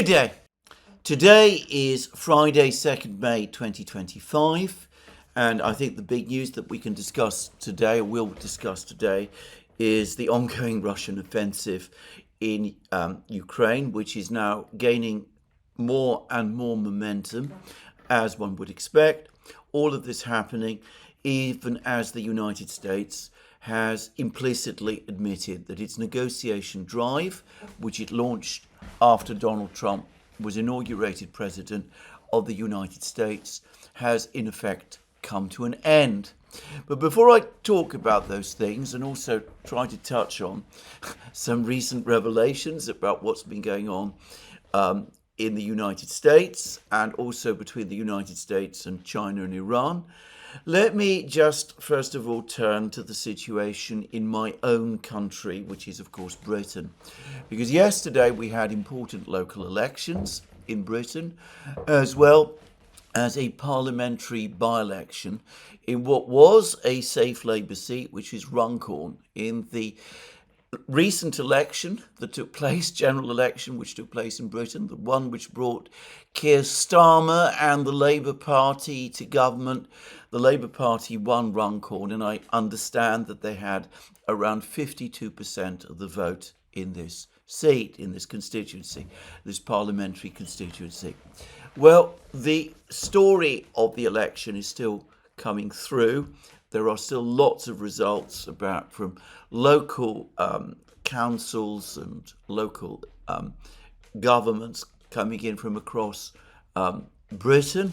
Good day. Today is Friday, 2nd May 2025, and I think the big news that we can discuss today, or will discuss today, is the ongoing Russian offensive in Ukraine, which is now gaining more and more momentum, as one would expect. All of this happening even as the United States has implicitly admitted that its negotiation drive, which it launched after Donald Trump was inaugurated president of the United States, has in effect come to an end. But before I talk about those things and also try to touch on some recent revelations about what's been going on in the United States and also between the United States and China and Iran, let me just first of all turn to the situation in my own country, which is of course Britain. Because yesterday we had important local elections in Britain, as well as a parliamentary by-election in what was a safe Labour seat, which is Runcorn. In the recent election that took place, general election which took place in Britain, the one which brought Keir Starmer and the Labour Party to government, the Labour Party won Runcorn, and I understand that they had around 52% of the vote in this seat, in this constituency, this parliamentary constituency. Well, the story of the election is still coming through. There are still lots of results from local councils and local governments coming in from across Britain.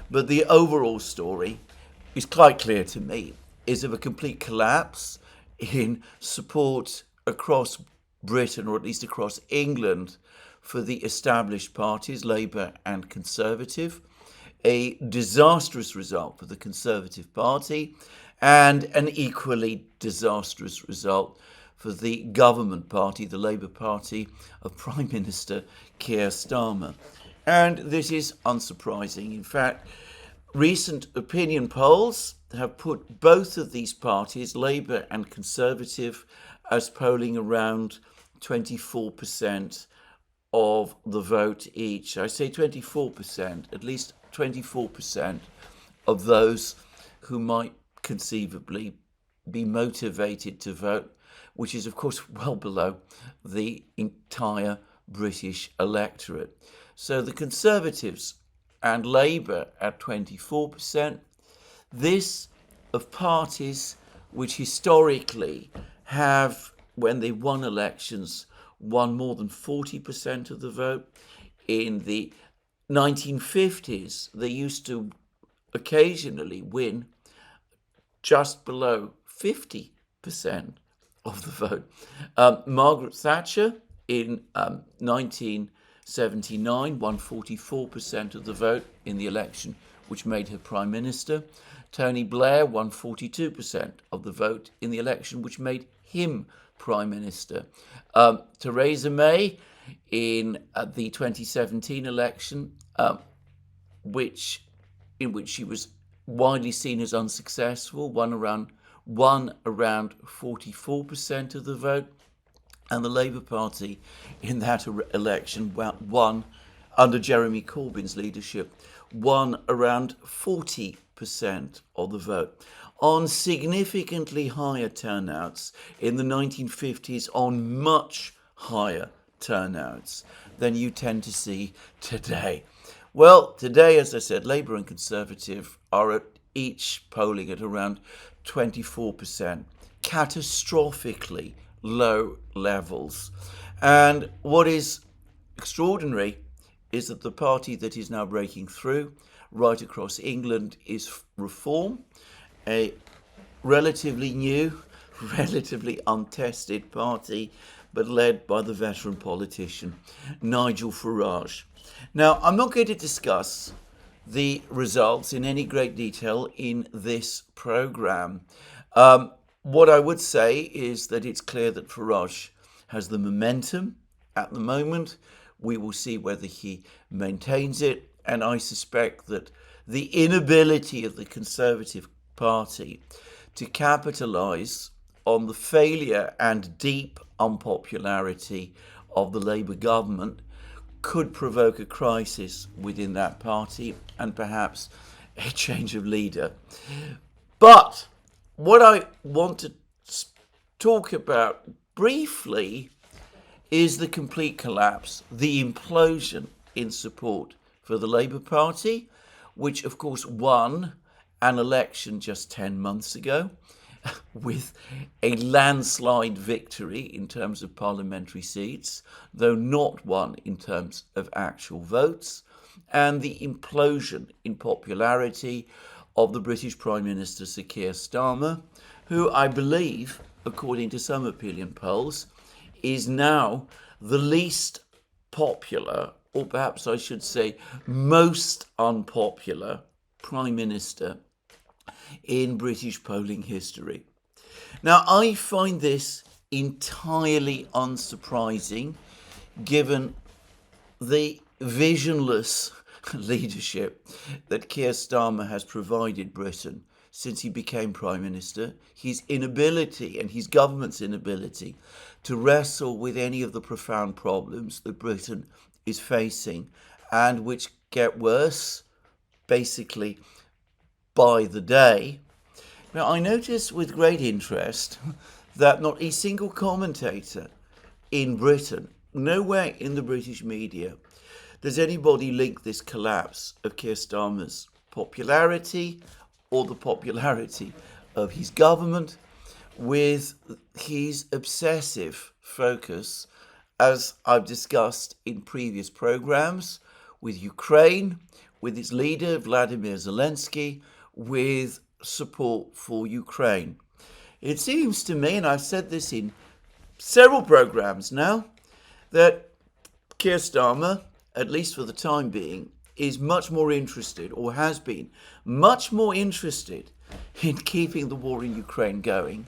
But the overall story is quite clear to me, is of a complete collapse in support across Britain, or at least across England, for the established parties, Labour and Conservative. A disastrous result for the Conservative Party, and an equally disastrous result for the government party, the Labour Party of Prime Minister Keir Starmer. And this is unsurprising. In fact, recent opinion polls have put both of these parties, Labour and Conservative, as polling around 24% of the vote each. I say 24%, at least 24% of those who might conceivably be motivated to vote, which is of course well below the entire British electorate. So the Conservatives and Labour at 24%. This of parties which historically have, when they won elections, won more than 40% of the vote. In the 1950s, they used to occasionally win just below 50% of the vote. Margaret Thatcher in 1979 won 44% of the vote in the election, which made her Prime Minister. Tony Blair won 42% of the vote in the election, which made him Prime Minister. Theresa May in the 2017 election, in which she was widely seen as unsuccessful, won around 44% of the vote. And the Labour Party in that election won, under Jeremy Corbyn's leadership, won around 40% of the vote, on significantly higher turnouts in the 1950s, on much higher turnouts than you tend to see today. Well, today, as I said, Labour and Conservative are at each polling at around 24%, catastrophically low levels. And what is extraordinary is that the party that is now breaking through right across England is Reform, a relatively new, relatively untested party, but led by the veteran politician Nigel Farage. Now, I'm not going to discuss the results in any great detail in this programme. What I would say is that it's clear that Farage has the momentum at the moment. We will see whether he maintains it, and I suspect that the inability of the Conservative Party to capitalise on the failure and deep unpopularity of the Labour government could provoke a crisis within that party and perhaps a change of leader. But what I want to talk about briefly is the complete collapse, the implosion in support for the Labour Party, which of course won an election just 10 months ago with a landslide victory in terms of parliamentary seats, though not one in terms of actual votes, and the implosion in popularity of the British Prime Minister Sir Keir Starmer, who I believe, according to some opinion polls, is now the least popular, or perhaps I should say most unpopular, Prime Minister in British polling history. Now, I find this entirely unsurprising given the visionless leadership that Keir Starmer has provided Britain since he became Prime Minister, his inability and his government's inability to wrestle with any of the profound problems that Britain is facing and which get worse basically by the day. Now, I notice with great interest that not a single commentator in Britain, nowhere in the British media, does anybody link this collapse of Keir Starmer's popularity or the popularity of his government with his obsessive focus, as I've discussed in previous programs, with Ukraine, with its leader Vladimir Zelensky, with support for Ukraine. It seems to me, and I've said this in several programs now, that Keir Starmer, at least for the time being, is much more interested, or has been much more interested, in keeping the war in Ukraine going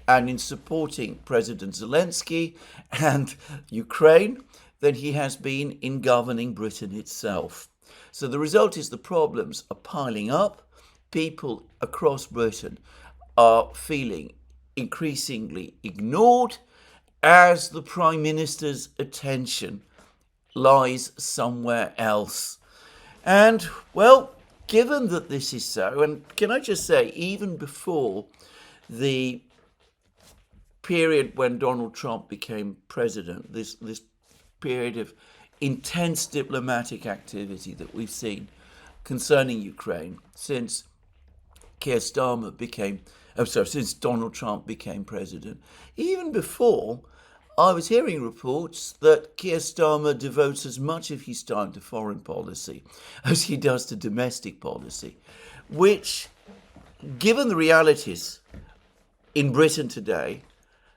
and in supporting President Zelensky and Ukraine than he has been in governing Britain itself. So the result is the problems are piling up. People across Britain are feeling increasingly ignored as the Prime Minister's attention lies somewhere else. And, well, given that this is so, and can I just say, even before the period when Donald Trump became president, this period of intense diplomatic activity that we've seen concerning Ukraine since since Donald Trump became president, even before, I was hearing reports that Keir Starmer devotes as much of his time to foreign policy as he does to domestic policy, which, given the realities in Britain today,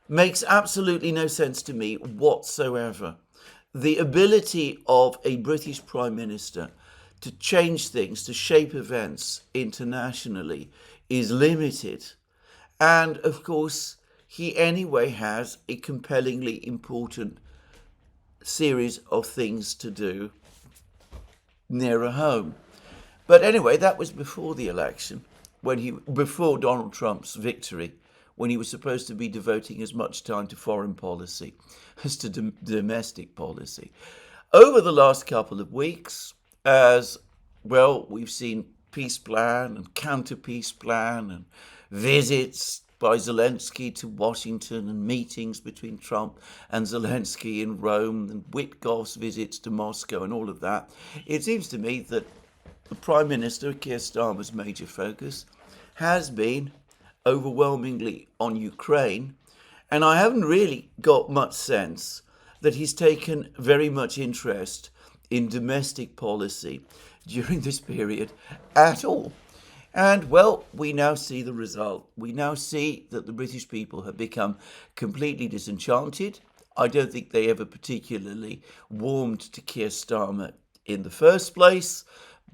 makes absolutely no sense to me whatsoever. The ability of a British Prime Minister to change things, to shape events internationally, is limited. And, of course, he anyway has a compellingly important series of things to do nearer home. But anyway, that was before the election, before Donald Trump's victory, when he was supposed to be devoting as much time to foreign policy as to domestic policy. Over the last couple of weeks, as well, we've seen peace plan and counter-peace plan and visits by Zelensky to Washington and meetings between Trump and Zelensky in Rome and Witkoff's visits to Moscow and all of that. It seems to me that the Prime Minister, Keir Starmer's major focus, has been overwhelmingly on Ukraine, and I haven't really got much sense that he's taken very much interest in domestic policy during this period at all. And, well, we now see the result. We now see that the British people have become completely disenchanted. I don't think they ever particularly warmed to Keir Starmer in the first place.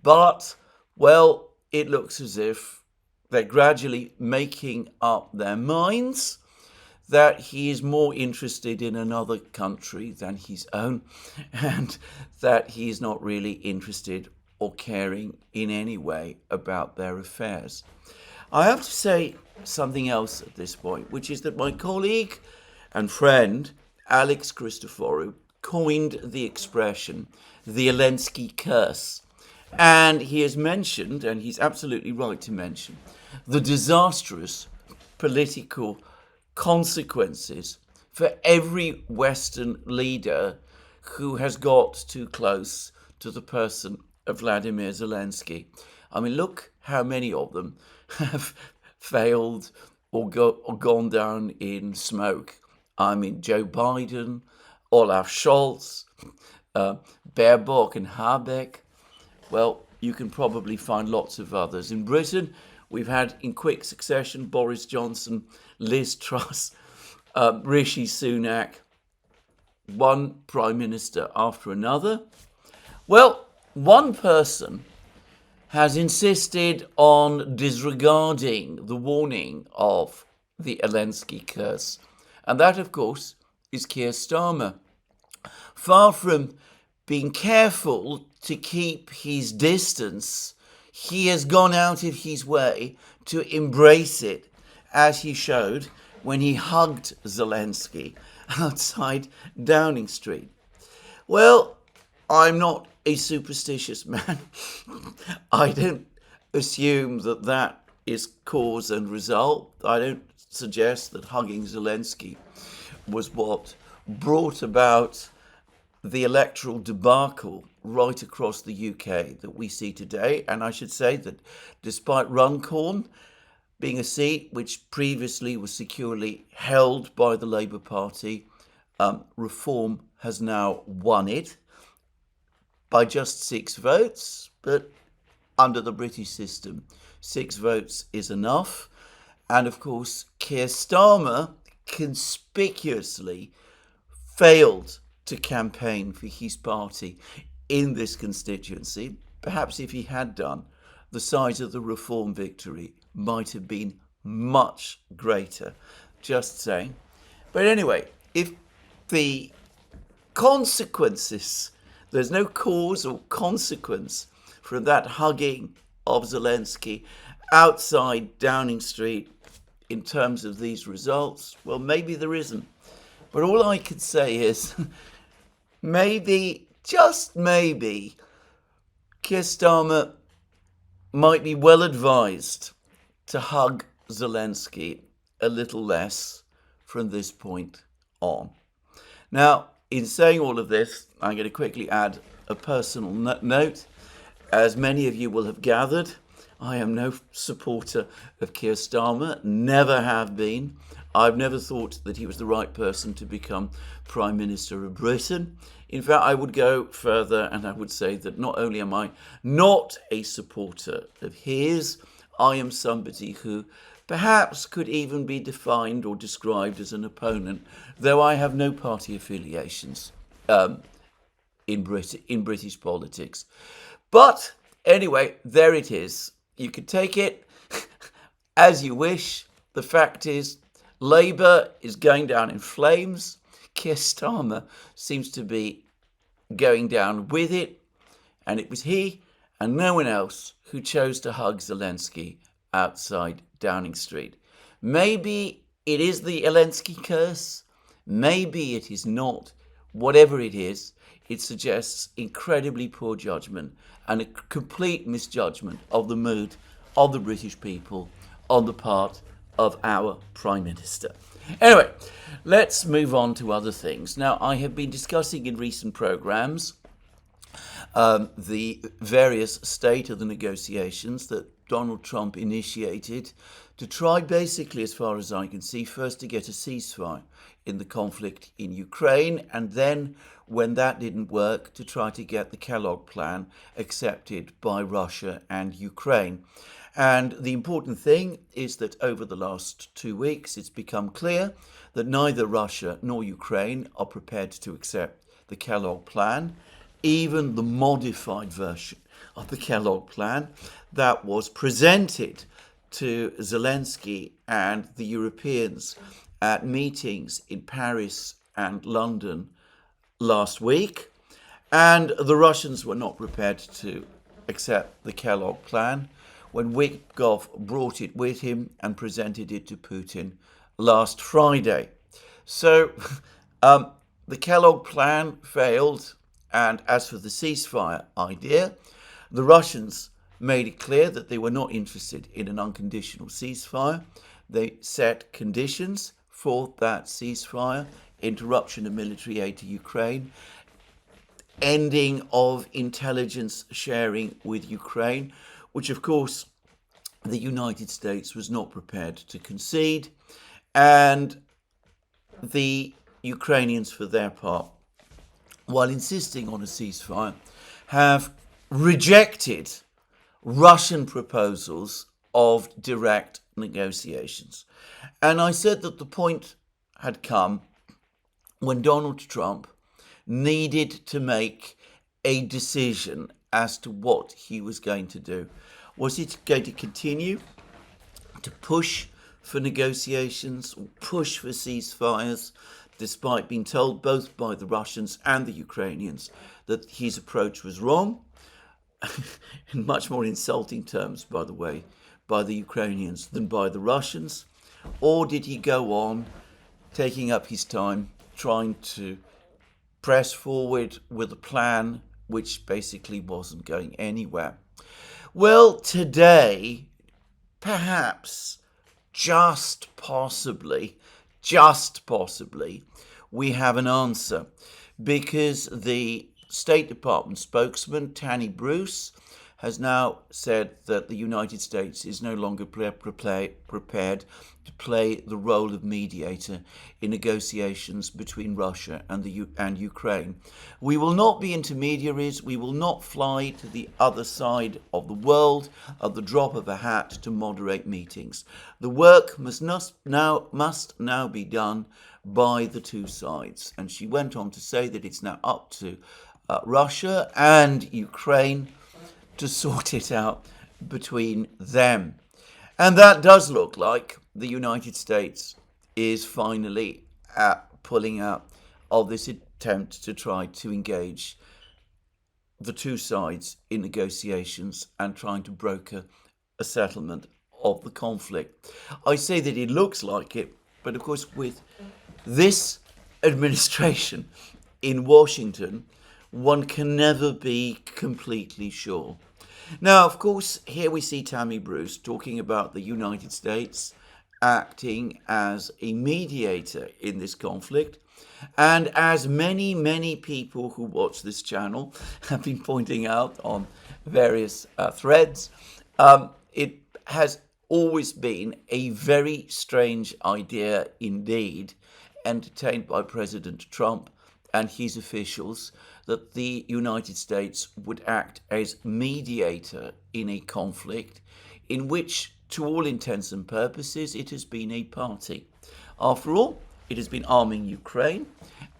But, well, it looks as if they're gradually making up their minds that he is more interested in another country than his own, and that he is not really interested or caring in any way about their affairs. I have to say something else at this point, which is that my colleague and friend Alex Christoforou coined the expression the Elensky curse. And he has mentioned, and he's absolutely right to mention, the disastrous political consequences for every Western leader who has got too close to the person of Vladimir Zelensky. I mean, look how many of them have failed or gone down in smoke. I mean, Joe Biden, Olaf Scholz, Baerbock and Habeck. Well, you can probably find lots of others. In Britain, we've had in quick succession Boris Johnson, Liz Truss, Rishi Sunak, one prime minister after another. Well, one person has insisted on disregarding the warning of the Elensky curse. And that, of course, is Keir Starmer. Far from being careful to keep his distance, he has gone out of his way to embrace it, as he showed when he hugged Zelensky outside Downing Street. Well, I'm not a superstitious man. I don't assume that that is cause and result. I don't suggest that hugging Zelensky was what brought about the electoral debacle right across the UK that we see today. And I should say that despite Runcorn being a seat which previously was securely held by the Labour Party, Reform has now won it by just 6 votes, but under the British system, 6 votes is enough. And of course, Keir Starmer conspicuously failed to campaign for his party in this constituency. Perhaps if he had done, the size of the Reform victory might have been much greater. Just saying. But anyway, if the consequences, there's no cause or consequence from that hugging of Zelensky outside Downing Street in terms of these results, well, maybe there isn't. But all I could say is maybe, just maybe, Keir Starmer might be well advised to hug Zelensky a little less from this point on. Now, in saying all of this, I'm going to quickly add a personal note. As many of you will have gathered, I am no supporter of Keir Starmer, never have been. I've never thought that he was the right person to become Prime Minister of Britain. In fact, I would go further and I would say that not only am I not a supporter of his, I am somebody who perhaps could even be defined or described as an opponent, though I have no party affiliations in British politics. But anyway, there it is. You can take it as you wish. The fact is, Labour is going down in flames. Keir Starmer seems to be going down with it. And it was he and no one else who chose to hug Zelensky outside Downing Street. Maybe it is the Elensky curse. Maybe it is not. Whatever it is, it suggests incredibly poor judgment and a complete misjudgment of the mood of the British people on the part of our Prime Minister. Anyway, let's move on to other things. Now, I have been discussing in recent programmes the various state of the negotiations that Donald Trump initiated to try, basically, as far as I can see, first to get a ceasefire in the conflict in Ukraine, and then, when that didn't work, to try to get the Kellogg Plan accepted by Russia and Ukraine. And the important thing is that over the last 2 weeks, it's become clear that neither Russia nor Ukraine are prepared to accept the Kellogg Plan, even the modified version of the Kellogg Plan that was presented to Zelensky and the Europeans at meetings in Paris and London last week. And the Russians were not prepared to accept the Kellogg Plan when Witkoff brought it with him and presented it to Putin last Friday. So the Kellogg Plan failed, And as for the ceasefire idea, the Russians made it clear that they were not interested in an unconditional ceasefire. They set conditions for that ceasefire: interruption of military aid to Ukraine, ending of intelligence sharing with Ukraine, which of course the United States was not prepared to concede, and the Ukrainians, for their part, while insisting on a ceasefire, have rejected Russian proposals of direct negotiations. And I said that the point had come when Donald Trump needed to make a decision as to what he was going to do. Was he going to continue to push for negotiations, or push for ceasefires, despite being told both by the Russians and the Ukrainians that his approach was wrong, in much more insulting terms, by the way, by the Ukrainians than by the Russians? Or did he go on taking up his time, trying to press forward with a plan which basically wasn't going anywhere? Well, today, perhaps, just possibly, we have an answer, because the State Department spokesman, Tanny Bruce, has now said that the United States is no longer prepared to play the role of mediator in negotiations between Russia and Ukraine. We will not be intermediaries. We will not fly to the other side of the world at the drop of a hat to moderate meetings. The work must now be done by the two sides. And she went on to say that it's now up to Russia and Ukraine to sort it out between them. And that does look like the United States is finally pulling out of this attempt to try to engage the two sides in negotiations and trying to broker a settlement of the conflict. I say that it looks like it, but of course with this administration in Washington, one can never be completely sure. Now, of course, here we see Tammy Bruce talking about the United States acting as a mediator in this conflict. And as many people who watch this channel have been pointing out on various threads, it has always been a very strange idea indeed, entertained by President Trump and his officials, that the United States would act as mediator in a conflict in which, to all intents and purposes, it has been a party. After all, it has been arming Ukraine,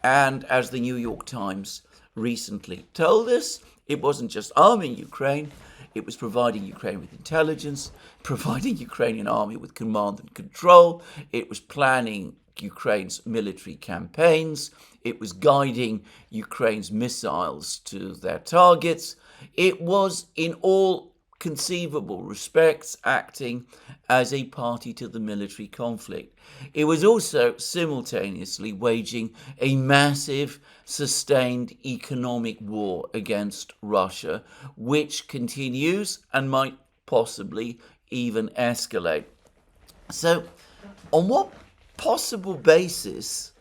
and as the New York Times recently told us, it wasn't just arming Ukraine, it was providing Ukraine with intelligence, providing Ukrainian army with command and control, it was planning Ukraine's military campaigns, it was guiding Ukraine's missiles to their targets, it was in all conceivable respects acting as a party to the military conflict. It was also simultaneously waging a massive, sustained economic war against Russia, which continues and might possibly even escalate. So, on what possible basis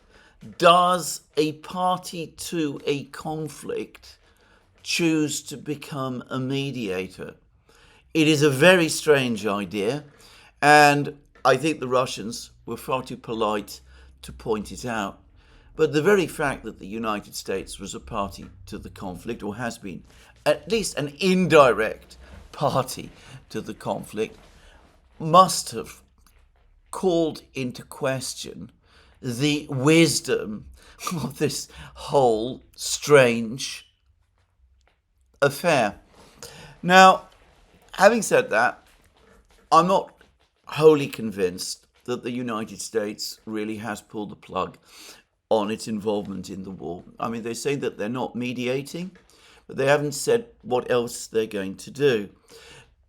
does a party to a conflict choose to become a mediator? It is a very strange idea, and I think the Russians were far too polite to point it out. But the very fact that the United States was a party to the conflict, or has been at least an indirect party to the conflict, must have called into question the wisdom of this whole strange affair. Now, having said that, I'm not wholly convinced that the United States really has pulled the plug on its involvement in the war. I mean, they say that they're not mediating, but they haven't said what else they're going to do.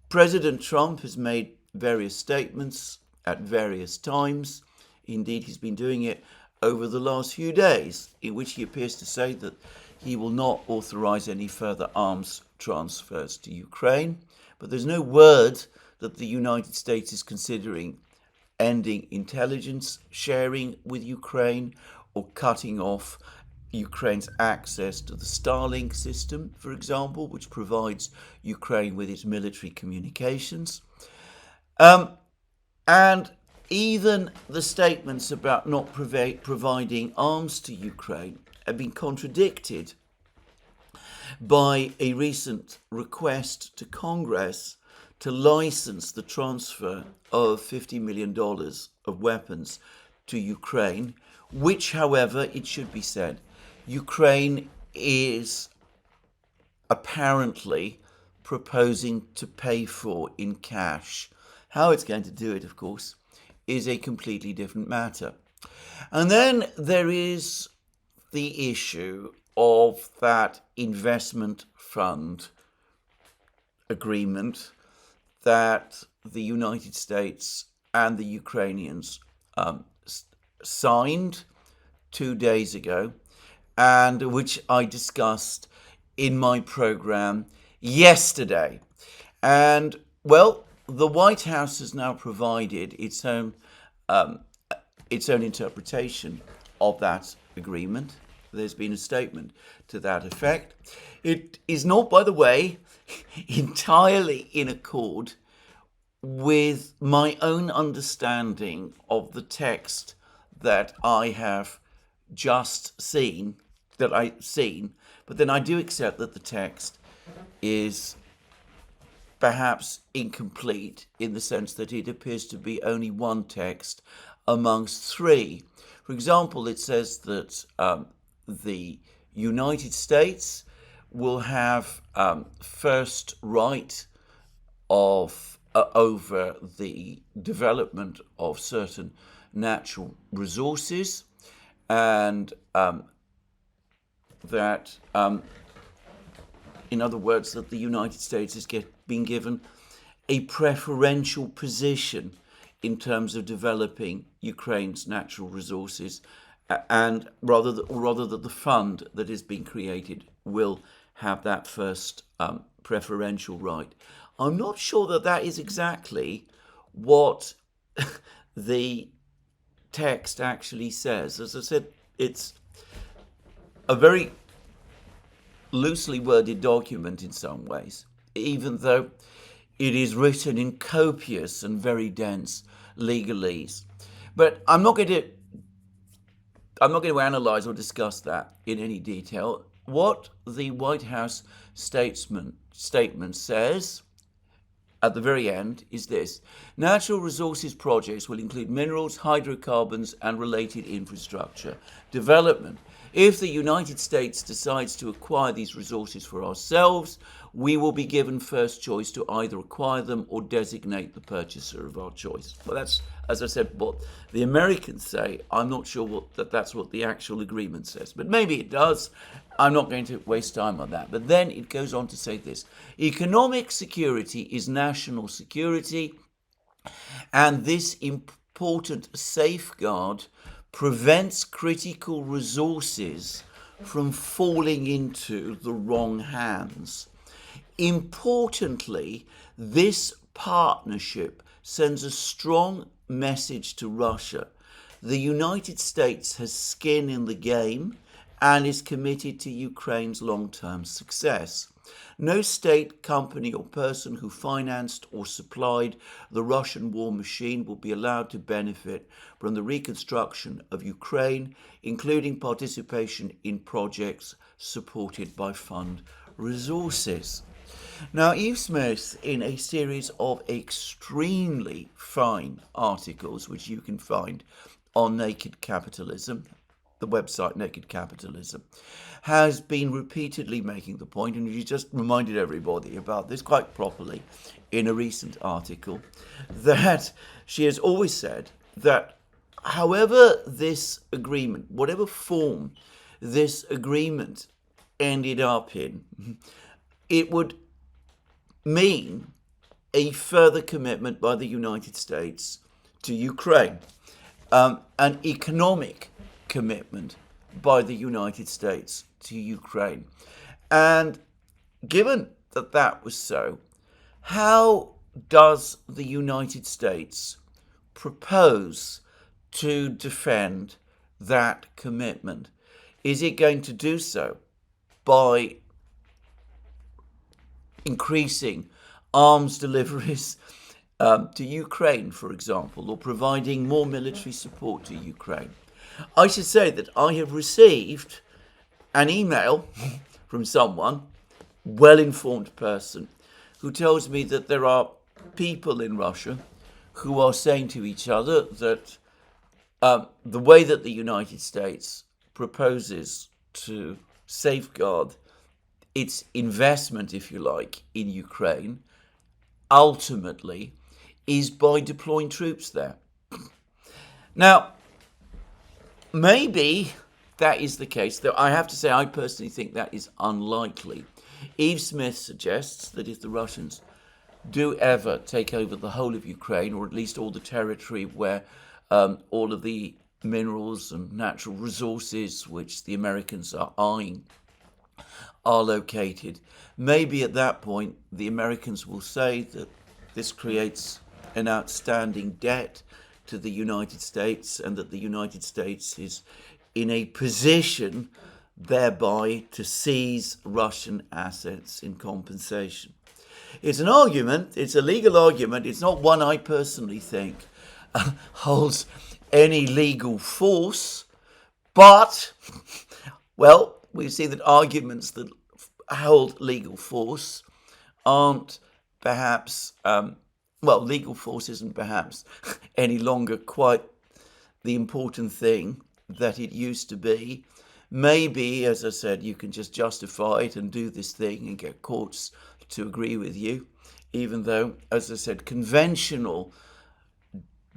President Trump has made various statements at various times. Indeed, he's been doing it over the last few days, in which he appears to say that he will not authorize any further arms transfers to Ukraine. But there's no word that the United States is considering ending intelligence sharing with Ukraine or cutting off Ukraine's access to the Starlink system, for example, which provides Ukraine with its military communications. And even the statements about not providing arms to Ukraine have been contradicted by a recent request to Congress to license the transfer of $50 million of weapons to Ukraine, which, however, it should be said, Ukraine is apparently proposing to pay for in cash. How it's going to do it, of course, is a completely different matter. And then there is the issue of that investment fund agreement that the United States and the Ukrainians signed 2 days ago, and which I discussed in my program yesterday. And, well, the White House has now provided its own interpretation of that agreement. There's been a statement to that effect. It is not, by the way, entirely in accord with my own understanding of the text that I have just seen, but then I do accept that the text is perhaps incomplete in the sense that it appears to be only one text amongst three. For example, it says that the United States will have first right of over the development of certain natural resources, and that, in other words, that the United States has been given a preferential position in terms of developing Ukraine's natural resources, and rather that the fund that is being created will have that first preferential right. I'm not sure that that is exactly what the text actually says. As I said, it's a very loosely worded document in some ways, even though it is written in copious and very dense legalese. But I'm not going to analyze or discuss that in any detail. What the White House statement says at the very end is this: natural resources projects will include minerals, hydrocarbons, and related infrastructure development. If the United States decides to acquire these resources for ourselves, we will be given first choice to either acquire them or designate the purchaser of our choice. Well, that's, as I said, what the Americans say. I'm not sure that's what the actual agreement says, but maybe it does. I'm not going to waste time on that. But then it goes on to say this: economic security is national security, and this important safeguard prevents critical resources from falling into the wrong hands. Importantly, this partnership sends a strong message to Russia. The United States has skin in the game and is committed to Ukraine's long-term success. No state, company, or person who financed or supplied the Russian war machine will be allowed to benefit from the reconstruction of Ukraine, including participation in projects supported by fund resources. Now, Eve Smith, in a series of extremely fine articles, which you can find on Naked Capitalism, the website Naked Capitalism, has been repeatedly making the point, and she just reminded everybody about this quite properly in a recent article, that she has always said that however this agreement, whatever form this agreement ended up in, it would mean a further commitment by the United States to Ukraine, an economic commitment by the United States to Ukraine. And given that that was so, how does the United States propose to defend that commitment? Is it going to do so by increasing arms deliveries to Ukraine, for example, or providing more military support to Ukraine? I should say that I have received an email from someone, well-informed person, who tells me that there are people in Russia who are saying to each other that the way that the United States proposes to safeguard its investment, if you like, in Ukraine, ultimately is by deploying troops there. Now, maybe that is the case, though I have to say I personally think that is unlikely. Eve Smith suggests that if the Russians do ever take over the whole of Ukraine, or at least all the territory where all of the minerals and natural resources which the Americans are eyeing are located, maybe at that point the Americans will say that this creates an outstanding debt to the United States and that the United States is in a position thereby to seize Russian assets in compensation. It's an argument, it's a legal argument, it's not one I personally think holds any legal force, but, well, we see that arguments that hold legal force aren't perhaps, legal force isn't perhaps any longer quite the important thing that it used to be. Maybe, as I said, you can just justify it and do this thing and get courts to agree with you, even though, as I said, conventional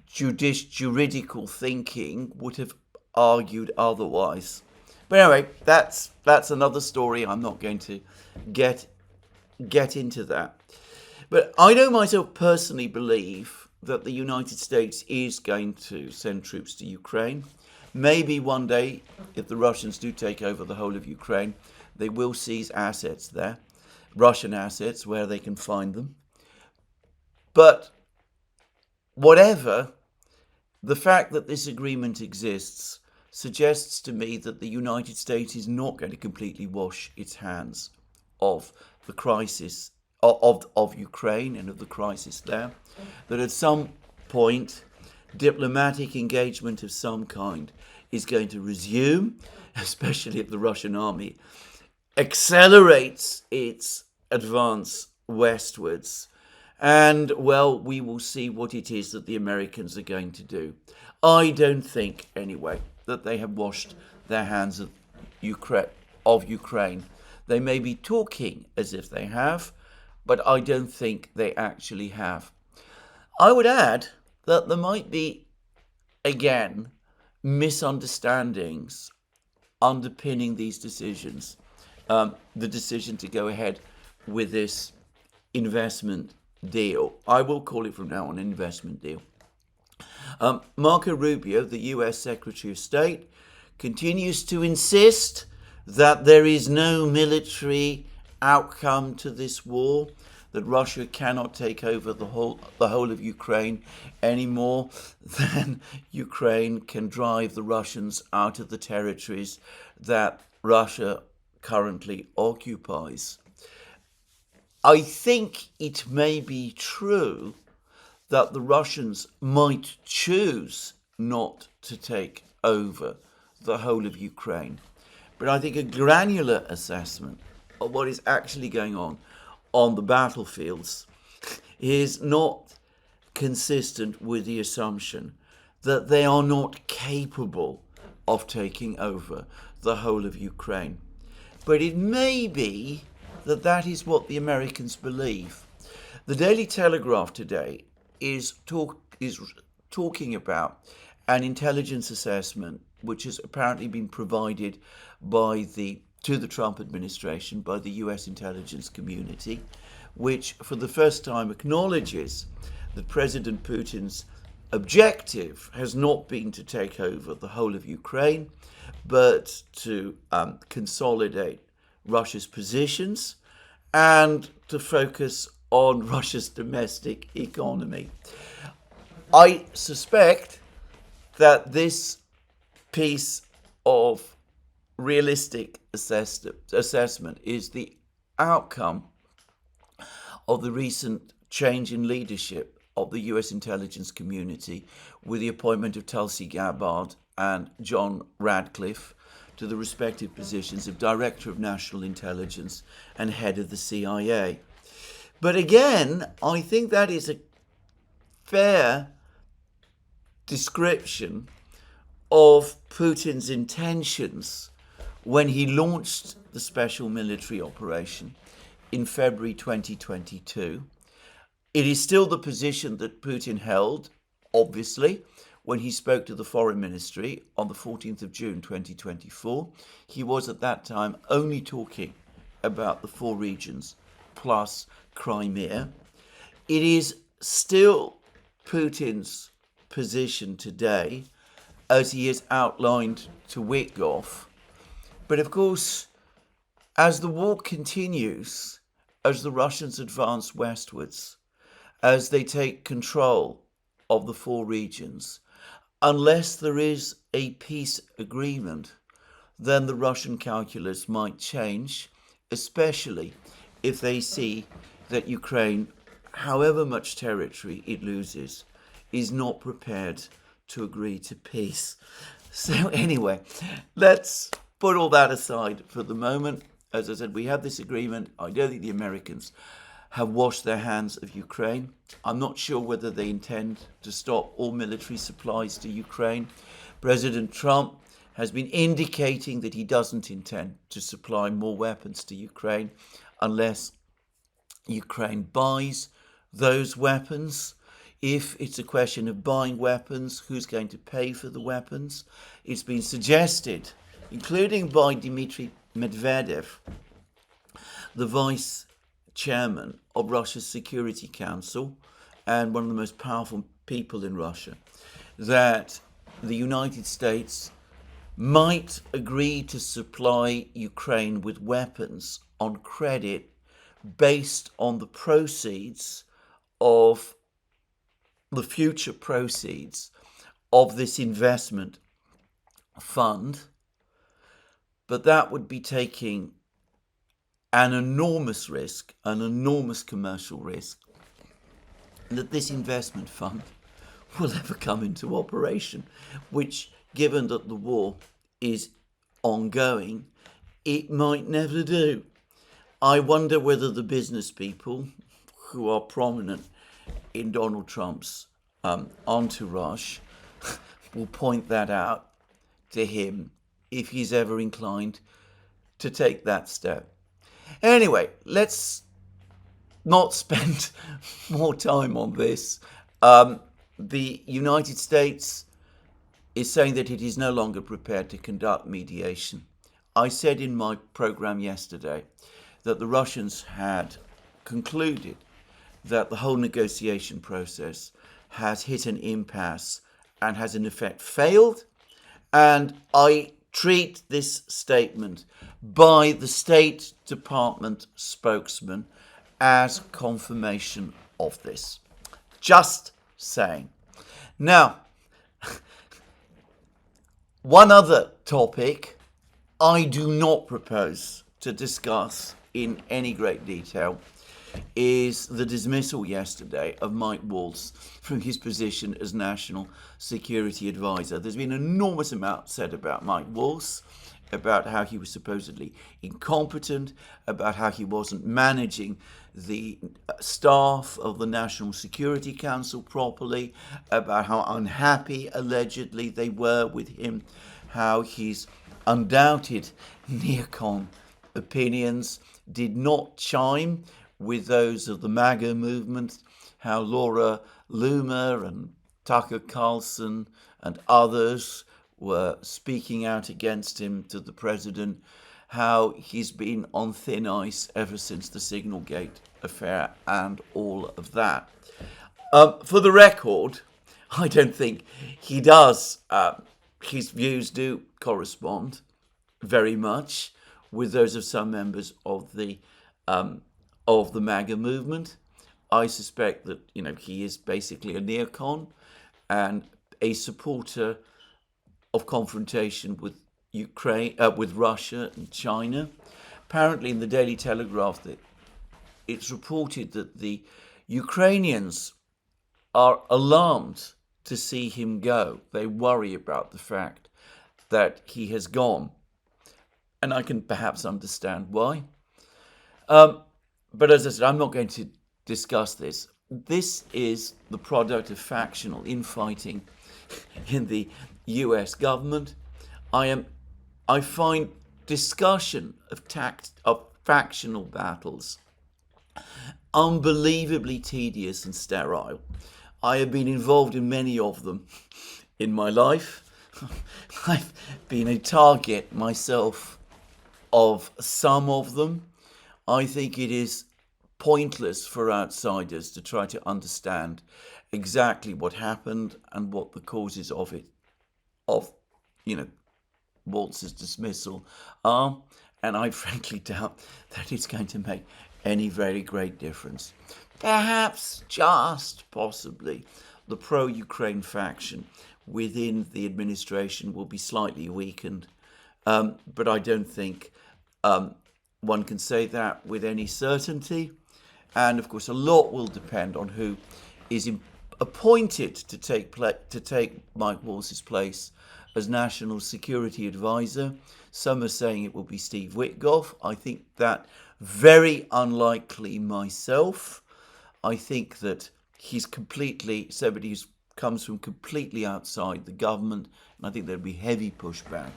juridical thinking would have argued otherwise. But anyway, that's another story. I'm not going to get into that. But I don't myself personally believe that the United States is going to send troops to Ukraine. Maybe one day, if the Russians do take over the whole of Ukraine, they will seize assets there, Russian assets, where they can find them. But whatever, the fact that this agreement exists suggests to me that the United States is not going to completely wash its hands of the crisis of Ukraine and of the crisis there, that at some point diplomatic engagement of some kind is going to resume, especially if the Russian army accelerates its advance westwards. And, well, we will see what it is that the Americans are going to do. I don't think, anyway, that they have washed their hands of Ukraine. They may be talking as if they have, but I don't think they actually have. I would add that there might be, again, misunderstandings underpinning these decisions. The decision to go ahead with this investment deal. I will call it from now on an investment deal. Marco Rubio, the US Secretary of State, continues to insist that there is no military outcome to this war, that Russia cannot take over the whole of Ukraine any more than Ukraine can drive the Russians out of the territories that Russia currently occupies. I think it may be true that the Russians might choose not to take over the whole of Ukraine. But I think a granular assessment of what is actually going on the battlefields is not consistent with the assumption that they are not capable of taking over the whole of Ukraine. But it may be that that is what the Americans believe. The Daily Telegraph today is talking about an intelligence assessment which has apparently been provided to the Trump administration by the US intelligence community, which for the first time acknowledges that President Putin's objective has not been to take over the whole of Ukraine, but to consolidate Russia's positions and to focus on Russia's domestic economy. I suspect that this piece of realistic assessment is the outcome of the recent change in leadership of the US intelligence community with the appointment of Tulsi Gabbard and John Radcliffe to the respective positions of Director of National Intelligence and Head of the CIA. But again, I think that is a fair description of Putin's intentions when he launched the special military operation in February 2022. It is still the position that Putin held, obviously, when he spoke to the Foreign Ministry on the 14th of June 2024. He was at that time only talking about the 4 regions plus Crimea. It is still Putin's position today, as he has outlined to Witkoff. But of course, as the war continues, as the Russians advance westwards, as they take control of the 4 regions, unless there is a peace agreement, then the Russian calculus might change, especially if they see that Ukraine, however much territory it loses, is not prepared to agree to peace. So anyway, let's put all that aside for the moment. As I said, we have this agreement. I don't think the Americans have washed their hands of Ukraine. I'm not sure whether they intend to stop all military supplies to Ukraine. President Trump has been indicating that he doesn't intend to supply more weapons to Ukraine unless Ukraine buys those weapons. If it's a question of buying weapons, who's going to pay for the weapons? It's been suggested, including by Dmitry Medvedev, the vice chairman of Russia's Security Council and one of the most powerful people in Russia, that the United States might agree to supply Ukraine with weapons on credit based on the proceeds of the future proceeds of this investment fund. But that would be taking an enormous risk, an enormous commercial risk, that this investment fund will ever come into operation, which, given that the war is ongoing, it might never do. I wonder whether the business people who are prominent in Donald Trump's entourage will point that out to him if he's ever inclined to take that step. Anyway, let's not spend more time on this. The United States is saying that it is no longer prepared to conduct mediation. I said in my program yesterday that the Russians had concluded that the whole negotiation process has hit an impasse and has in effect failed. And I treat this statement by the State Department spokesman as confirmation of this. Just saying. Now, one other topic I do not propose to discuss in any great detail is the dismissal yesterday of Mike Waltz from his position as National Security Advisor. There's been an enormous amount said about Mike Waltz, about how he was supposedly incompetent, about how he wasn't managing the staff of the National Security Council properly, about how unhappy allegedly they were with him, how his undoubted neocon opinions did not chime with those of the MAGA movement, how Laura Loomer and Tucker Carlson and others were speaking out against him to the president, how he's been on thin ice ever since the Signalgate affair and all of that. For the record, I don't think he does. His views do correspond very much with those of some members of the MAGA movement. I suspect that he is basically a neocon and a supporter of confrontation with Ukraine, with Russia and China. Apparently, in the Daily Telegraph, that it's reported that the Ukrainians are alarmed to see him go. They worry about the fact that he has gone, and I can perhaps understand why. But as I said, I'm not going to discuss this. This is the product of factional infighting in the US government. I find discussion of factional battles unbelievably tedious and sterile. I have been involved in many of them in my life. I've been a target myself of some of them. I think it is pointless for outsiders to try to understand exactly what happened and what the causes of it, Waltz's dismissal are, and I frankly doubt that it's going to make any very great difference. Perhaps, just possibly, the pro-Ukraine faction within the administration will be slightly weakened, but I don't think one can say that with any certainty. And of course, a lot will depend on who is appointed to take Mike Waltz's place as National Security Advisor. Some are saying it will be Steve Witkoff. I think that very unlikely myself. I think that he's completely somebody who comes from completely outside the government, and I think there'll be heavy pushback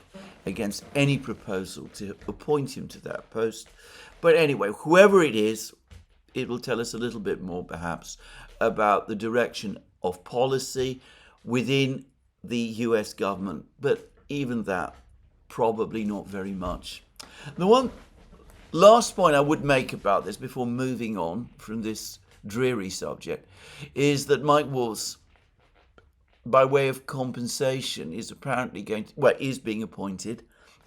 against any proposal to appoint him to that post. But anyway, whoever it is, it will tell us a little bit more perhaps about the direction of policy within the US government, but even that, probably not very much. The one last point I would make about this before moving on from this dreary subject is that Mike Waltz, by way of compensation, is apparently is being appointed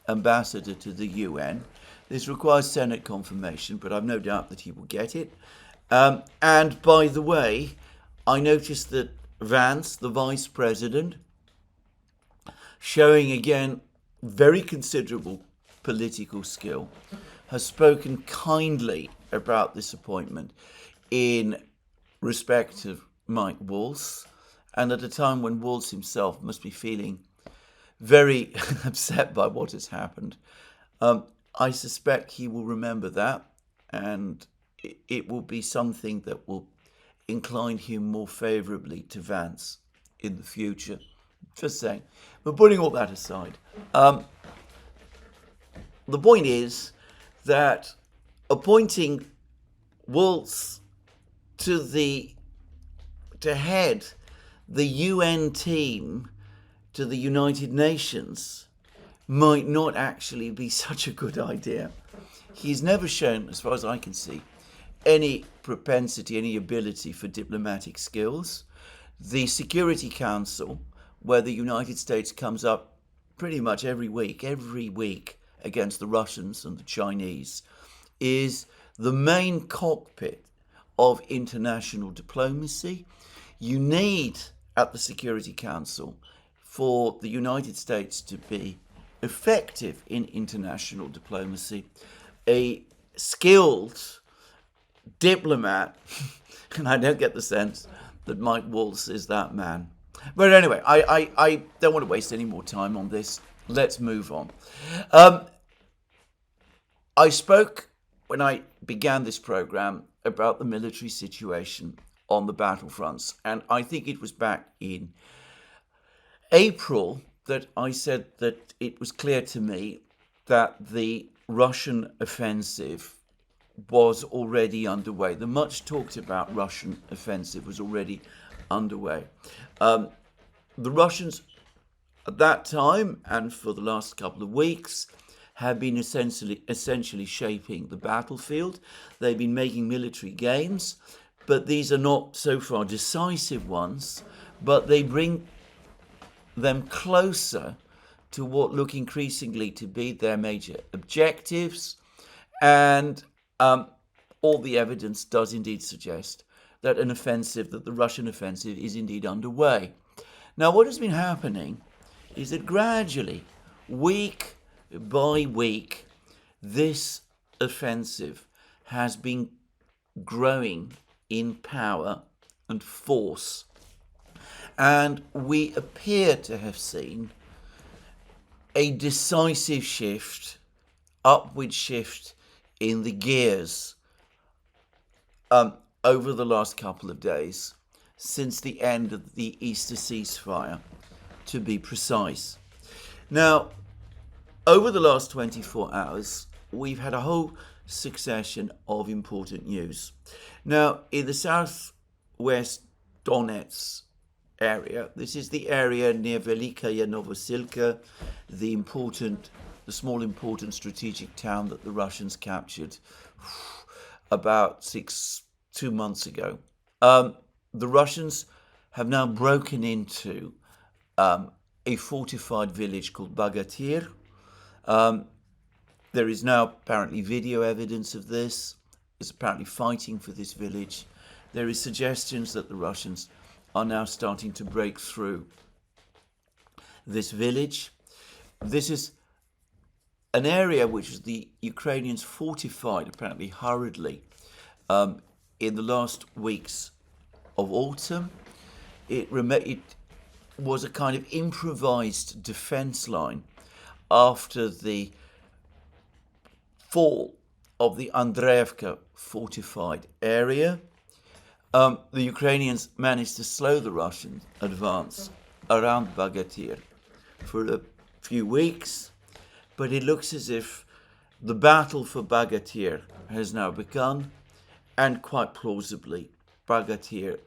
ambassador to the UN. This requires Senate confirmation, but I've no doubt that he will get it. And by the way, I noticed that Vance, the vice president, showing again very considerable political skill, has spoken kindly about this appointment in respect of Mike Waltz, and at a time when Waltz himself must be feeling very upset by what has happened. I suspect he will remember that, and it will be something that will incline him more favourably to Vance in the future. Just saying. But putting all that aside, the point is that appointing Waltz to head the UN team to the United Nations might not actually be such a good idea. He's never shown, as far as I can see, any propensity, any ability for diplomatic skills. The Security Council, where the United States comes up pretty much every week against the Russians and the Chinese, is the main cockpit of international diplomacy. You need, at the Security Council, for the United States to be effective in international diplomacy, a skilled diplomat, and I don't get the sense that Mike Waltz is that man. But anyway, I don't want to waste any more time on this. Let's move on. I spoke, when I began this program, about the military situation on the battlefronts, and I think it was back in April that I said that it was clear to me that the Russian offensive was already underway. The much talked about Russian offensive was already underway. The Russians at that time and for the last couple of weeks have been essentially shaping the battlefield. They've been making military gains, but these are not so far decisive ones. but they bring them closer to what look increasingly to be their major objectives, and all the evidence does indeed suggest that the Russian offensive is indeed underway. Now, what has been happening is that gradually, week by week, this offensive has been growing in power and force, and we appear to have seen a decisive shift, upward shift in the gears over the last couple of days, since the end of the Easter ceasefire, to be precise. Now, over the last 24 hours, we've had a whole succession of important news. Now, in the southwest Donetsk area, this is the area near Velikaya Novosilka, the small important strategic town that the Russians captured about 2 months ago. The Russians have now broken into a fortified village called Bogatyr. There is now apparently video evidence of this. There's apparently fighting for this village. There is suggestions that the Russians are now starting to break through this village. This is an area which the Ukrainians fortified, apparently hurriedly, in the last weeks of autumn. It was a kind of improvised defense line after the fall of the Andreevka fortified area. The Ukrainians managed to slow the Russian advance around Bogatyr for a few weeks, but it looks as if the battle for Bogatyr has now begun, and quite plausibly, Bogatyr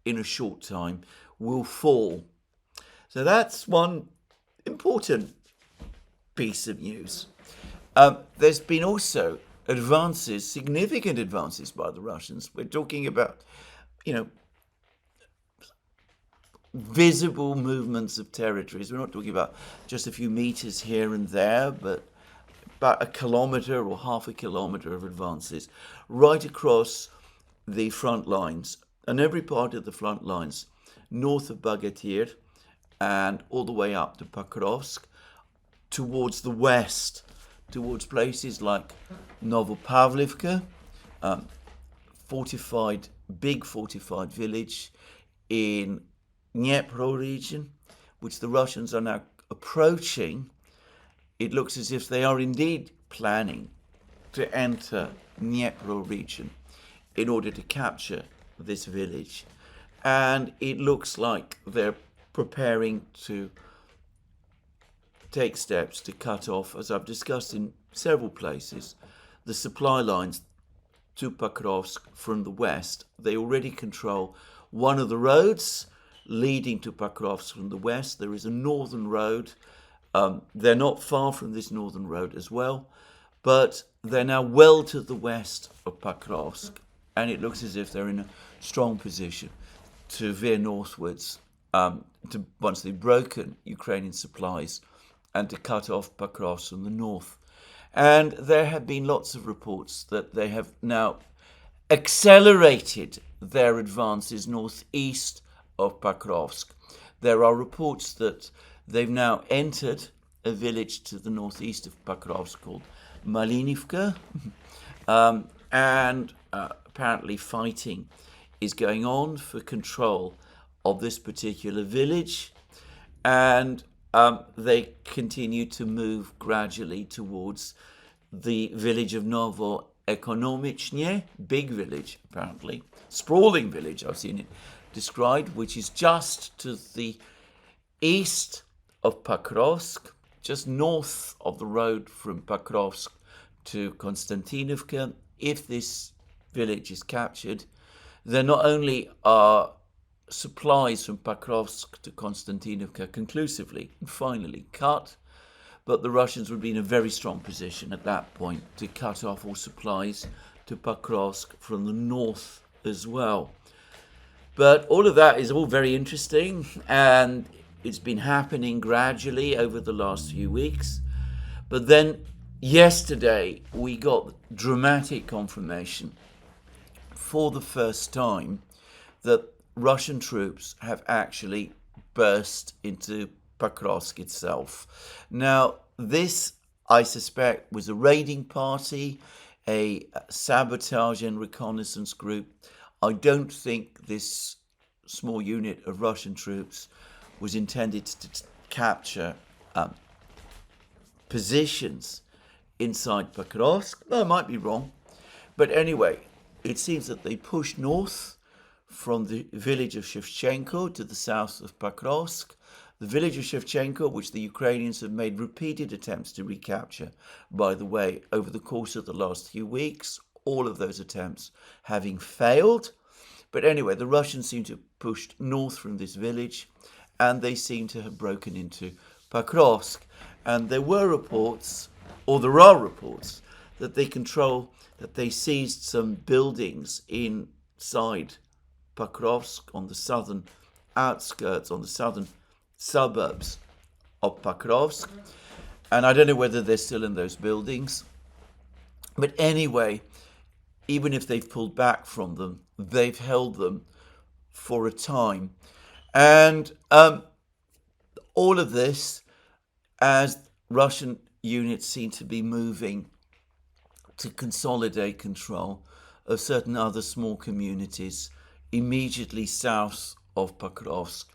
in a short time will fall. So that's one important piece of news. There's been also significant advances by the Russians. We're talking about, visible movements of territories. We're not talking about just a few meters here and there, but about a kilometer or half a kilometer of advances right across the front lines, and every part of the front lines north of Bogatyr and all the way up to Pokrovsk, towards the west, towards places like Novopavlivka, big fortified village in Dnipro region, which the Russians are now approaching. It looks as if they are indeed planning to enter Dnipro region in order to capture this village. And it looks like they're preparing to take steps to cut off, as I've discussed in several places, the supply lines to Pokrovsk from the west. They already control one of the roads leading to Pokrovsk from the west. There is a northern road. They're not far from this northern road as well, but they're now well to the west of Pokrovsk, and it looks as if they're in a strong position to veer northwards once they've broken Ukrainian supplies and to cut off Pokrovsk from the north. And there have been lots of reports that they have now accelerated their advances northeast of Pokrovsk. There are reports that they've now entered a village to the northeast of Pokrovsk called Malinivka, and apparently fighting is going on for control of this particular village, and they continue to move gradually towards the village of Novo Ekonomichne, big village apparently, sprawling village, I've seen it described, which is just to the east of Pokrovsk, just north of the road from Pokrovsk to Konstantinovka. If this village is captured, then not only are supplies from Pokrovsk to Konstantinovka conclusively and finally cut, but the Russians would be in a very strong position at that point to cut off all supplies to Pokrovsk from the north as well. But all of that is all very interesting, and it's been happening gradually over the last few weeks. But then yesterday we got dramatic confirmation for the first time that Russian troops have actually burst into Pokrovsk itself. Now, this, I suspect, was a raiding party, a sabotage and reconnaissance group. I don't think this small unit of Russian troops was intended to capture positions inside Pokrovsk. I might be wrong. But anyway, it seems that they pushed north from the village of Shevchenko to the south of Pokrovsk. The village of Shevchenko, which the Ukrainians have made repeated attempts to recapture, by the way, over the course of the last few weeks, all of those attempts having failed. But anyway, the Russians seem to have pushed north from this village, and they seem to have broken into Pokrovsk. And there were reports, or there are reports, that they seized some buildings inside Pokrovsk on the southern outskirts, on the southern suburbs of Pokrovsk. And I don't know whether they're still in those buildings. But anyway, even if they've pulled back from them, they've held them for a time. And all of this, as Russian units seem to be moving to consolidate control of certain other small communities immediately south of Pokrovsk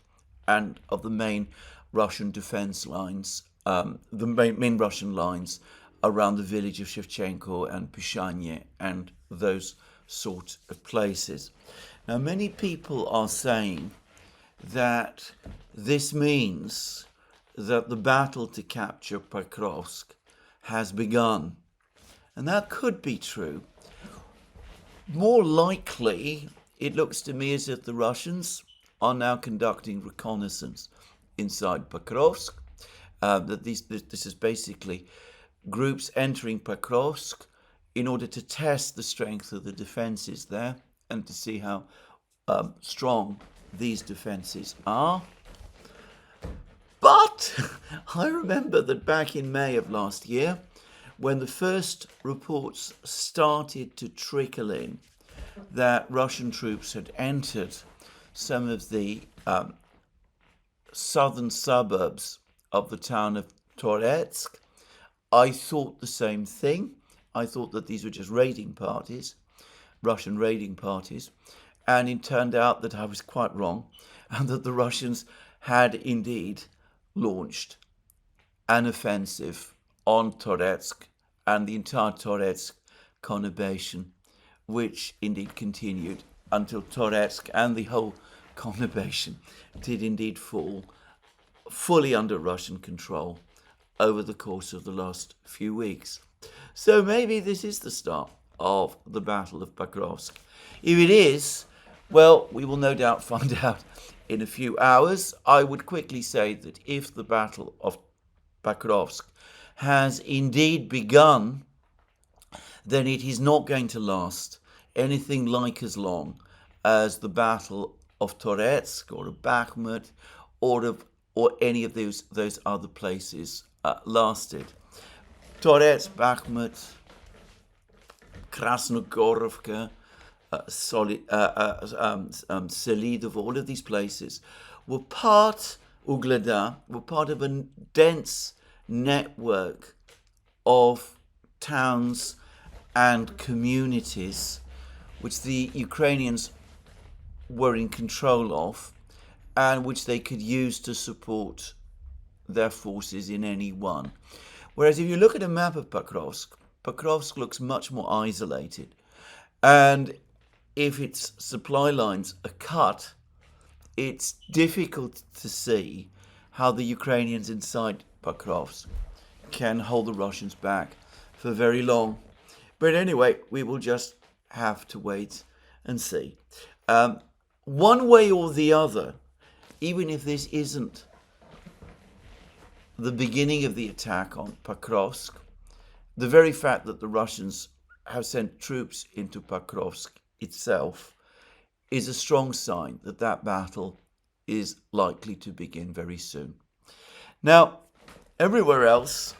and of the main Russian defense lines, the main Russian lines around the village of Shevchenko and Pyshanye and those sort of places. Now, many people are saying that this means that the battle to capture Pokrovsk has begun. And that could be true. More likely, it looks to me as if the Russians are now conducting reconnaissance inside Pokrovsk. That this is basically groups entering Pokrovsk in order to test the strength of the defenses there and to see how strong these defenses are. But I remember that back in May of last year, when the first reports started to trickle in that Russian troops had entered some of the southern suburbs of the town of Toretsk, I thought the same thing. I thought that these were just raiding parties, Russian raiding parties, and it turned out that I was quite wrong, and that the Russians had indeed launched an offensive on Toretsk and the entire Toretsk conurbation, which indeed continued until Toretsk and the whole conurbation did indeed fall fully under Russian control over the course of the last few weeks. So maybe this is the start of the Battle of Pokrovsk. If it is, well, we will no doubt find out in a few hours. I would quickly say that if the Battle of Pokrovsk has indeed begun, then it is not going to last anything like as long as the Battle of Toretsk or of Bakhmut or any of those other places lasted. Toretsk, Bakhmut, Krasnogorovka, Selidov, all of these places were part of a dense network of towns and communities which the Ukrainians were in control of and which they could use to support their forces in any one. Whereas if you look at a map of Pokrovsk, Pokrovsk looks much more isolated. And if its supply lines are cut, it's difficult to see how the Ukrainians inside Pokrovsk can hold the Russians back for very long. But anyway, we will just have to wait and see. One way or the other, even if this isn't the beginning of the attack on Pokrovsk, the very fact that the Russians have sent troops into Pokrovsk itself is a strong sign that that battle is likely to begin very soon. Now, everywhere else,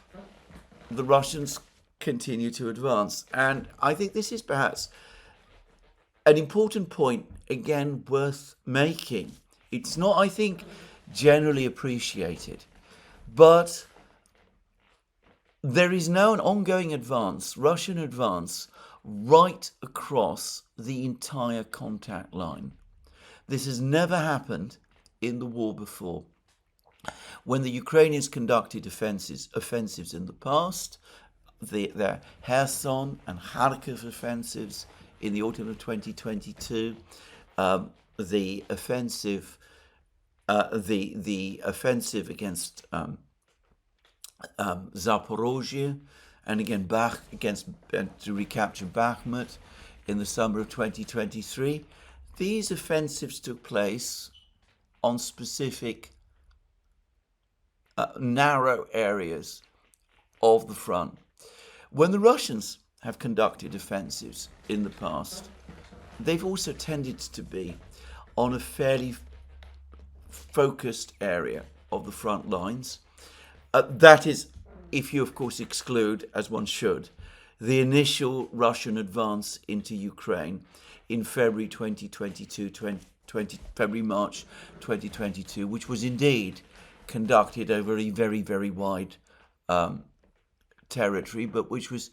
the Russians continue to advance. And I think this is perhaps an important point, again, worth making. It's not, I think, generally appreciated, but there is now an ongoing advance, Russian advance, right across the entire contact line. This has never happened in the war before. When the Ukrainians conducted offensives in the past, their Kherson and Kharkiv offensives in the autumn of 2022, the offensive against Zaporozhye, and again to recapture Bakhmut in the summer of 2023. These offensives took place on specific narrow areas of the front. When the Russians have conducted offensives in the past, they've also tended to be on a fairly focused area of the front lines. That is, if you of course exclude, as one should, the initial Russian advance into Ukraine in February 2022, March 2022, which was indeed conducted over a very, very wide territory, but which was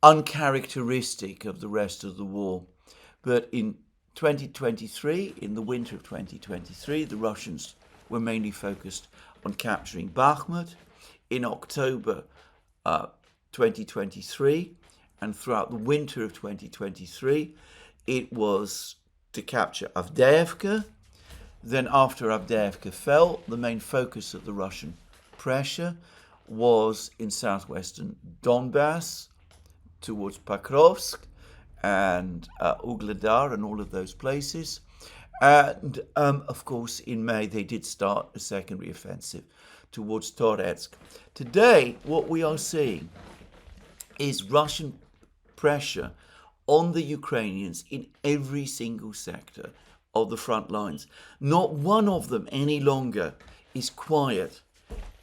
uncharacteristic of the rest of the war. But in 2023, in the winter of 2023, the Russians were mainly focused on capturing Bakhmut. In October 2023, and throughout the winter of 2023, it was to capture Avdiivka. Then after Avdiivka fell, the main focus of the Russian pressure was in southwestern Donbass towards Pokrovsk and Ugledar and all of those places. And of course, in May, they did start a secondary offensive towards Toretsk. Today, what we are seeing is Russian pressure on the Ukrainians in every single sector of the front lines. Not one of them any longer is quiet.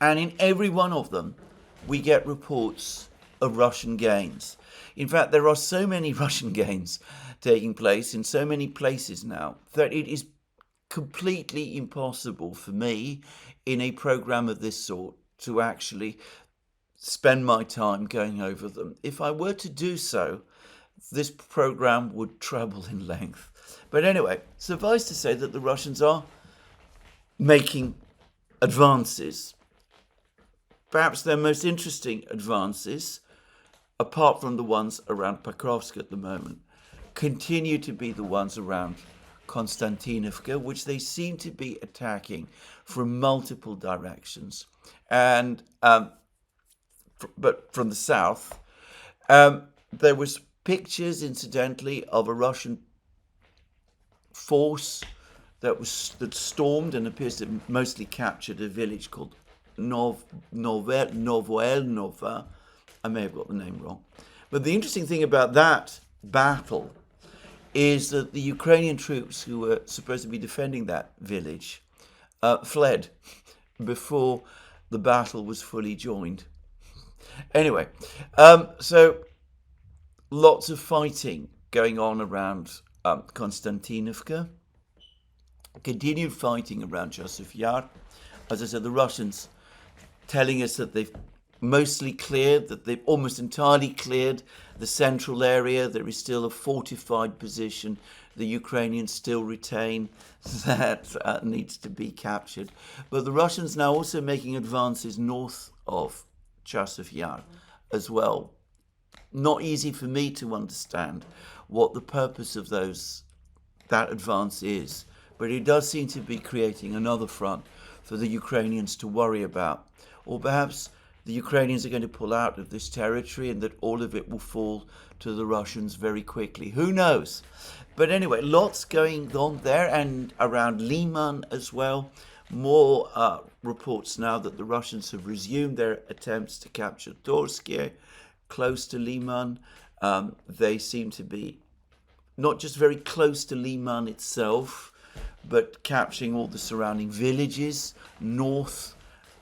And in every one of them, we get reports of Russian gains. In fact, there are so many Russian gains taking place in so many places now that it is completely impossible for me in a program of this sort to actually spend my time going over them. If I were to do so, this program would treble in length. But anyway, suffice to say that the Russians are making advances. Perhaps their most interesting advances, apart from the ones around Pokrovsk at the moment, continue to be the ones around Konstantinovka, which they seem to be attacking from multiple directions. And but from the south, there was pictures, incidentally, of a Russian force that stormed and appears to have mostly captured a village called Novoelnova. I may have got the name wrong. But the interesting thing about that battle is that the Ukrainian troops who were supposed to be defending that village fled before the battle was fully joined. Anyway, so lots of fighting going on around Konstantinovka, continued fighting around Chasiv Yar. As I said, the Russians telling us that they've mostly cleared, that they've almost entirely cleared the central area. There is still a fortified position the Ukrainians still retain that needs to be captured. But the Russians now also making advances north of Chasiv Yar as well. Not easy for me to understand what the purpose of that advance is, but it does seem to be creating another front for the Ukrainians to worry about. Or perhaps the Ukrainians are going to pull out of this territory and that all of it will fall to the Russians very quickly. Who knows? But anyway, lots going on there and around Liman as well. More reports now that the Russians have resumed their attempts to capture Torsky, close to Liman. They seem to be not just very close to Liman itself, but capturing all the surrounding villages, north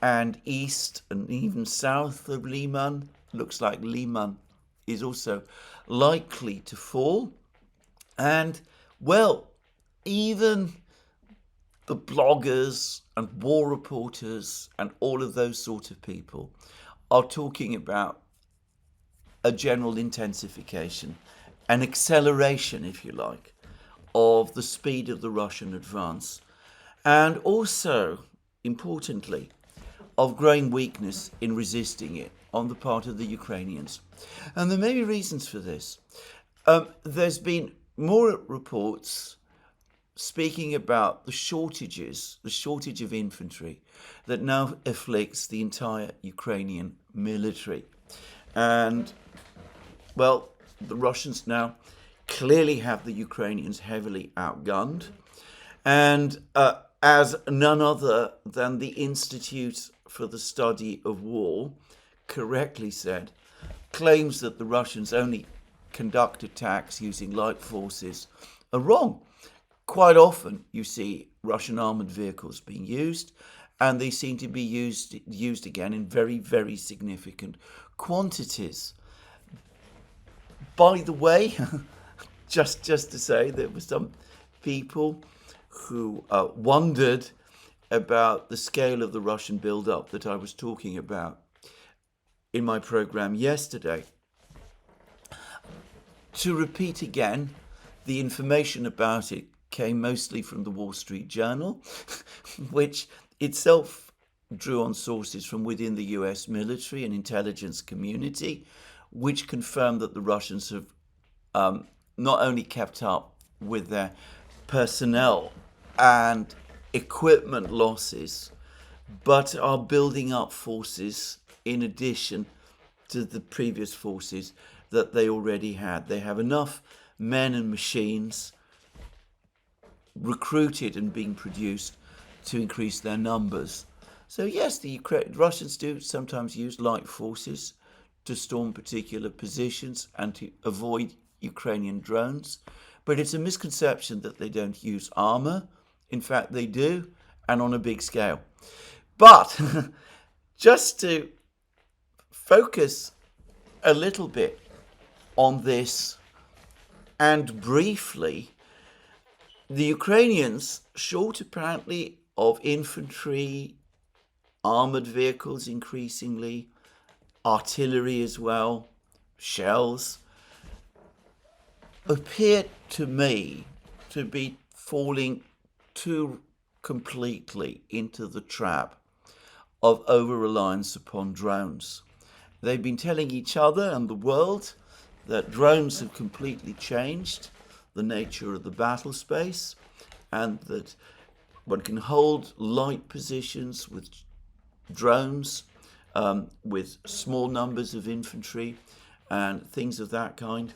and east and even south of Liman. Looks like Liman is also likely to fall. And, well, even the bloggers and war reporters and all of those sort of people are talking about a general intensification, an acceleration, if you like, of the speed of the Russian advance, and also, importantly, of growing weakness in resisting it on the part of the Ukrainians. And there may be reasons for this. There's been more reports speaking about the shortage of infantry that now afflicts the entire Ukrainian military. And, well, the Russians now clearly have the Ukrainians heavily outgunned. And as none other than the Institute for the Study of War correctly said, claims that the Russians only conduct attacks using light forces are wrong. Quite often you see Russian armoured vehicles being used, and they seem to be used again in very, very significant quantities. By the way, just to say, there were some people who wondered about the scale of the Russian build-up that I was talking about in my program yesterday. To repeat again, the information about it came mostly from the Wall Street Journal, which itself drew on sources from within the US military and intelligence community, which confirmed that the Russians have not only kept up with their personnel and equipment losses, but are building up forces in addition to the previous forces that they already had. They have enough men and machines recruited and being produced to increase their numbers. So yes, the Russians do sometimes use light forces to storm particular positions and to avoid Ukrainian drones, but it's a misconception that they don't use armor. In fact, they do, and on a big scale. But just to focus a little bit on this, and briefly, the Ukrainians, short apparently of infantry, armoured vehicles increasingly, artillery as well, shells, appear to me to be falling too completely into the trap of over-reliance upon drones. They've been telling each other and the world that drones have completely changed the nature of the battle space, and that one can hold light positions with drones, with small numbers of infantry and things of that kind.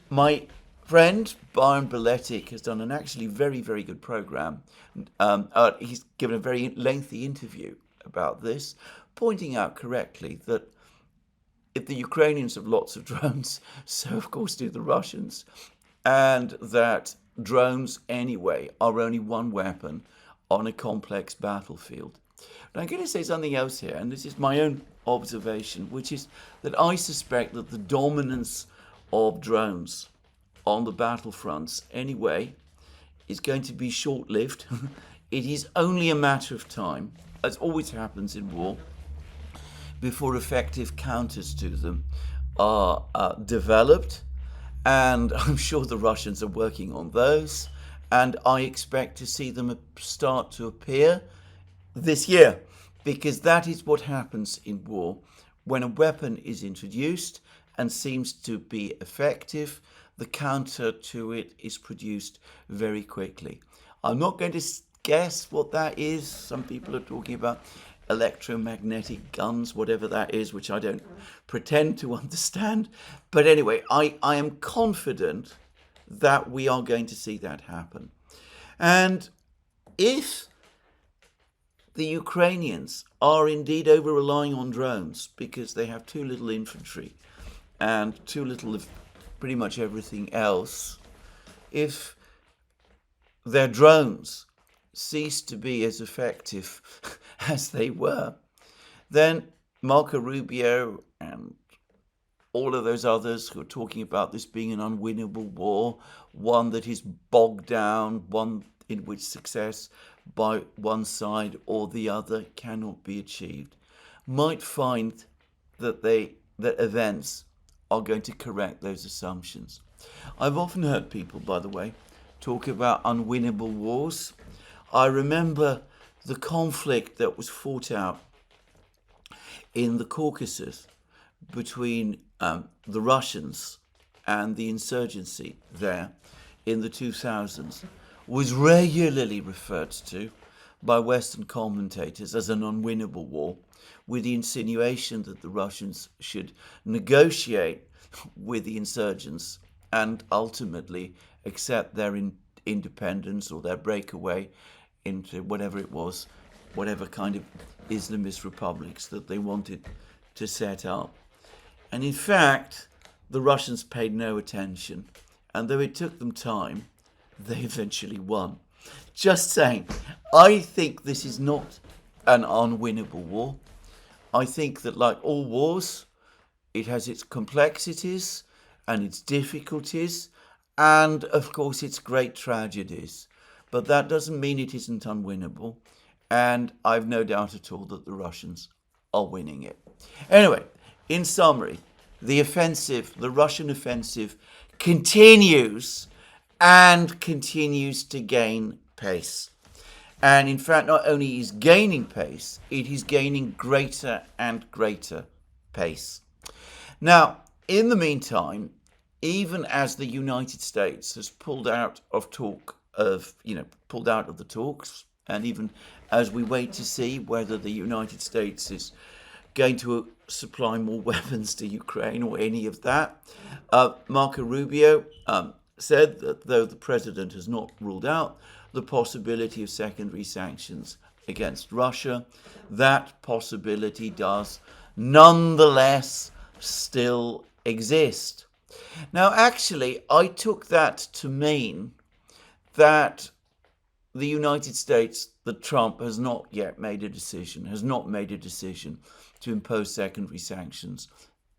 My friend Byron Beletic has done an actually very, very good program. He's given a very lengthy interview about this, pointing out correctly that if the Ukrainians have lots of drones, so of course do the Russians, and that drones anyway are only one weapon on a complex battlefield. Now I'm going to say something else here, and this is my own observation, which is that I suspect that the dominance of drones on the battlefronts anyway is going to be short-lived. It is only a matter of time, as always happens in war, before effective counters to them are developed, and I'm sure the Russians are working on those, and I expect to see them start to appear this year, because that is what happens in war. When a weapon is introduced and seems to be effective, the counter to it is produced very quickly. I'm not going to guess what that is. Some people are talking about electromagnetic guns, whatever that is, which I don't pretend to understand. But anyway, I am confident that we are going to see that happen. And if the Ukrainians are indeed over-relying on drones because they have too little infantry and too little of pretty much everything else, if their drones cease to be as effective as they were, then Marco Rubio and all of those others who are talking about this being an unwinnable war, one that is bogged down, one in which success by one side or the other cannot be achieved, might find that events are going to correct those assumptions. I've often heard people, by the way, talk about unwinnable wars. I remember the conflict that was fought out in the Caucasus between the Russians and the insurgency there in the 2000s was regularly referred to by Western commentators as an unwinnable war, with the insinuation that the Russians should negotiate with the insurgents and ultimately accept their independence or their breakaway into whatever it was, whatever kind of Islamist republics that they wanted to set up. And in fact, the Russians paid no attention, and though it took them time, they eventually won. Just saying, I think this is not an unwinnable war. I think that, like all wars, it has its complexities and its difficulties and, of course, its great tragedies. But that doesn't mean it isn't unwinnable, and I've no doubt at all that the Russians are winning it. Anyway, in summary, the Russian offensive continues and continues to gain pace. And in fact, not only is gaining pace, it is gaining greater and greater pace. Now, in the meantime, even as the United States has pulled out of the talks, and even as we wait to see whether the United States is going to supply more weapons to Ukraine or any of that, Marco Rubio said that though the president has not ruled out the possibility of secondary sanctions against Russia, that possibility does nonetheless still exist. Now, actually, I took that to mean that the United States, that Trump has not yet made a decision, to impose secondary sanctions,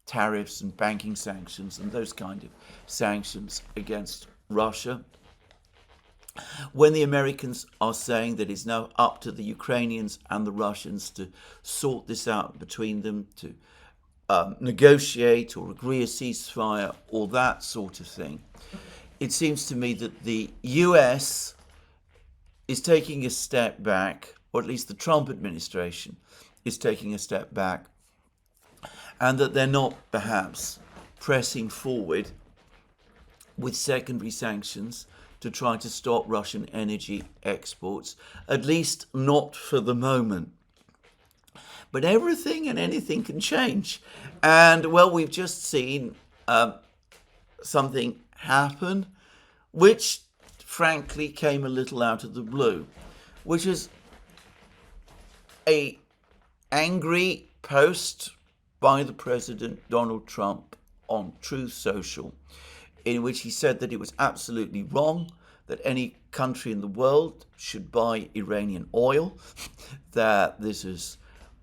tariffs and banking sanctions and those kind of sanctions against Russia. When the Americans are saying that it's now up to the Ukrainians and the Russians to sort this out between them, to negotiate or agree a ceasefire or that sort of thing, it seems to me that the US is taking a step back, or at least the Trump administration is taking a step back, and that they're not perhaps pressing forward with secondary sanctions to try to stop Russian energy exports, at least not for the moment. But everything and anything can change. And, well, we've just seen something happen, which frankly came a little out of the blue, which is an angry post by the President Donald Trump on Truth Social, in which he said that it was absolutely wrong that any country in the world should buy Iranian oil, that this is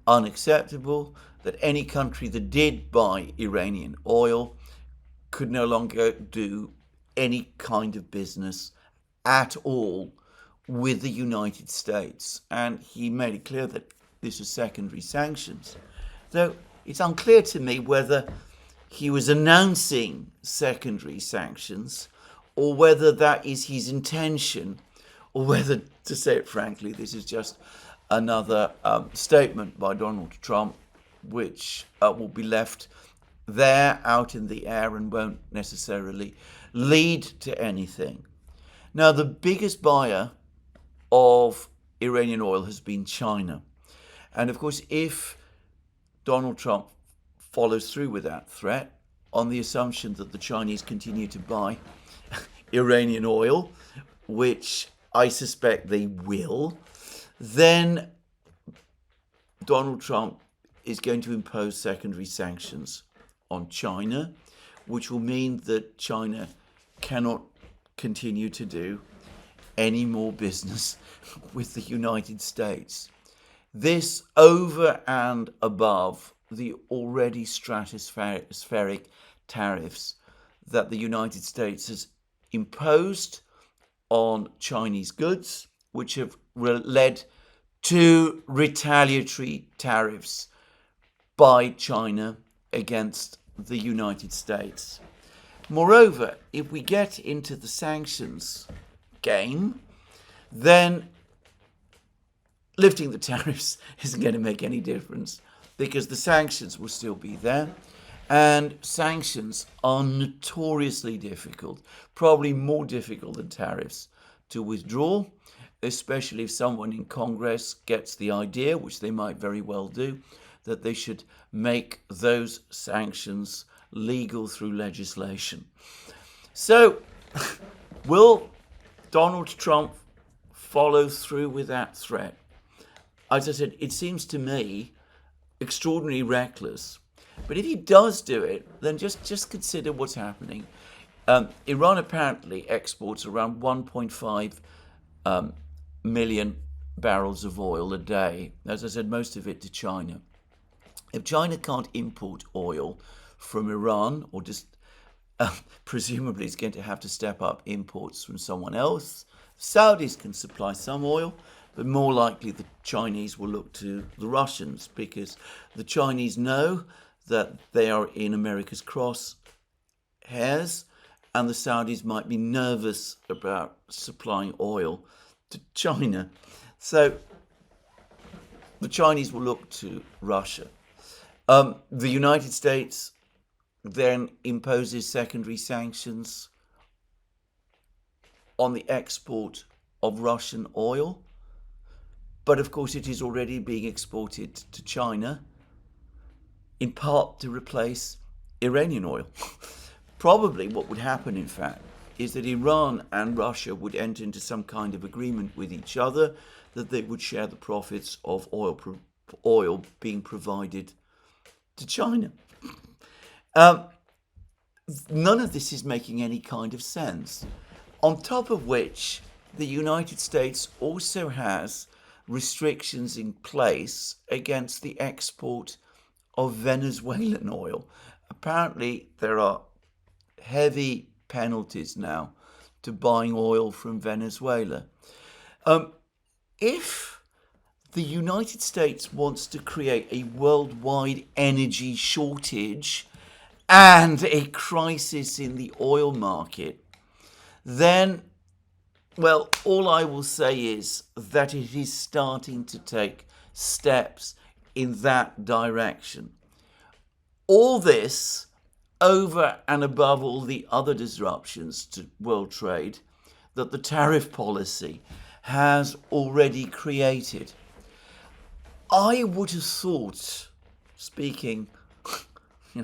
unacceptable, that any country that did buy Iranian oil could no longer do any kind of business at all with the United States. And he made it clear that this was secondary sanctions. Though it's unclear to me whether he was announcing secondary sanctions or whether that is his intention, or whether, to say it frankly, this is just another statement by Donald Trump, which will be left there out in the air and won't necessarily lead to anything. Now, the biggest buyer of Iranian oil has been China. And of course, if Donald Trump follows through with that threat, on the assumption that the Chinese continue to buy Iranian oil, which I suspect they will, then Donald Trump is going to impose secondary sanctions on China, which will mean that China cannot continue to do any more business with the United States. This over and above the already stratospheric tariffs that the United States has imposed on Chinese goods, which have led to retaliatory tariffs by China against the United States. Moreover, if we get into the sanctions game, then lifting the tariffs isn't going to make any difference, because the sanctions will still be there. And sanctions are notoriously difficult, probably more difficult than tariffs, to withdraw, especially if someone in Congress gets the idea, which they might very well do, that they should make those sanctions legal through legislation. So, will Donald Trump follow through with that threat? As I said, it seems to me extraordinarily reckless. But if he does do it, then just consider what's happening. Iran apparently exports around 1.5 million barrels of oil a day. As I said, most of it to China. If China can't import oil from Iran, or just presumably it's going to have to step up imports from someone else, Saudis can supply some oil, but more likely the Chinese will look to the Russians, because the Chinese know that they are in America's crosshairs, and the Saudis might be nervous about supplying oil to China. So the Chinese will look to Russia. The United States then imposes secondary sanctions on the export of Russian oil. But of course it is already being exported to China, in part to replace Iranian oil. Probably what would happen, in fact, is that Iran and Russia would enter into some kind of agreement with each other that they would share the profits of oil being provided to China. None of this is making any kind of sense. On top of which, the United States also has restrictions in place against the export of Venezuelan oil. Apparently, there are heavy penalties now to buying oil from Venezuela. If the United States wants to create a worldwide energy shortage and a crisis in the oil market, then, well, all I will say is that it is starting to take steps in that direction. All this over and above all the other disruptions to world trade that the tariff policy has already created. I would have thought, speaking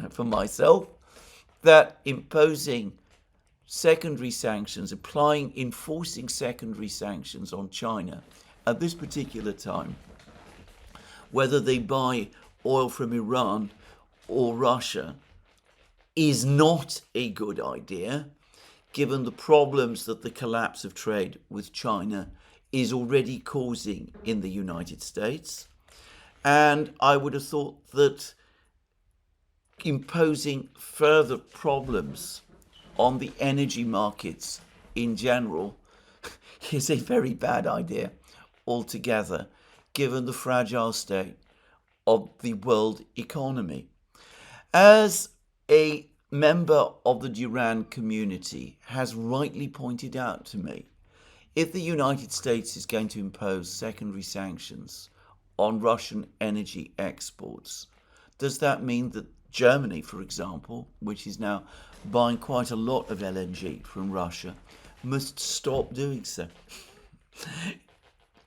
for myself, that imposing secondary sanctions, enforcing secondary sanctions on China at this particular time, whether they buy oil from Iran or Russia, is not a good idea, given the problems that the collapse of trade with China is already causing in the United States. And I would have thought that imposing further problems on the energy markets in general is a very bad idea altogether, given the fragile state of the world economy. As a member of the Duran community has rightly pointed out to me, if the United States is going to impose secondary sanctions on Russian energy exports, does that mean that Germany, for example, which is now buying quite a lot of LNG from Russia, must stop doing so?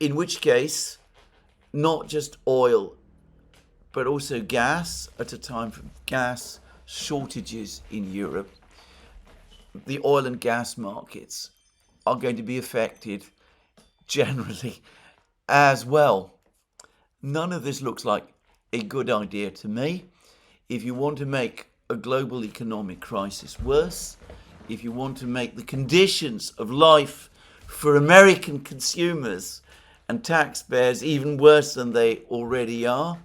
In which case, not just oil, but also gas, at a time of gas shortages in Europe, the oil and gas markets are going to be affected generally as well. None of this looks like a good idea to me. If you want to make a global economic crisis worse, if you want to make the conditions of life for American consumers and taxpayers even worse than they already are,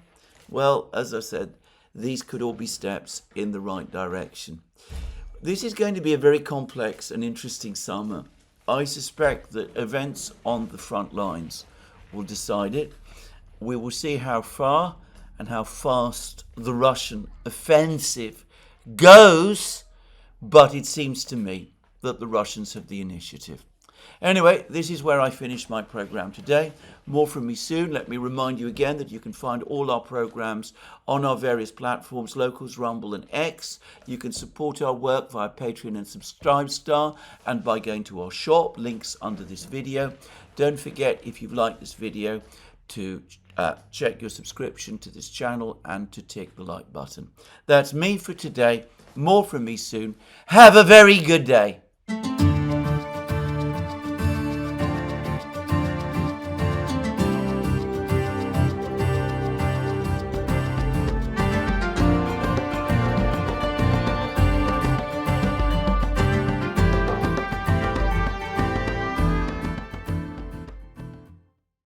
well, as I said, these could all be steps in the right direction. This is going to be a very complex and interesting summer. I suspect that events on the front lines will decide it. We will see how far and how fast the Russian offensive goes, but it seems to me that the Russians have the initiative. Anyway, this is where I finish my program today. More from me soon. Let me remind you again that you can find all our programs on our various platforms, Locals, Rumble and X. You can support our work via Patreon and Subscribestar and by going to our shop, links under this video. Don't forget, if you've liked this video, to check your subscription to this channel and to tick the like button. That's me for today. More from me soon. Have a very good day.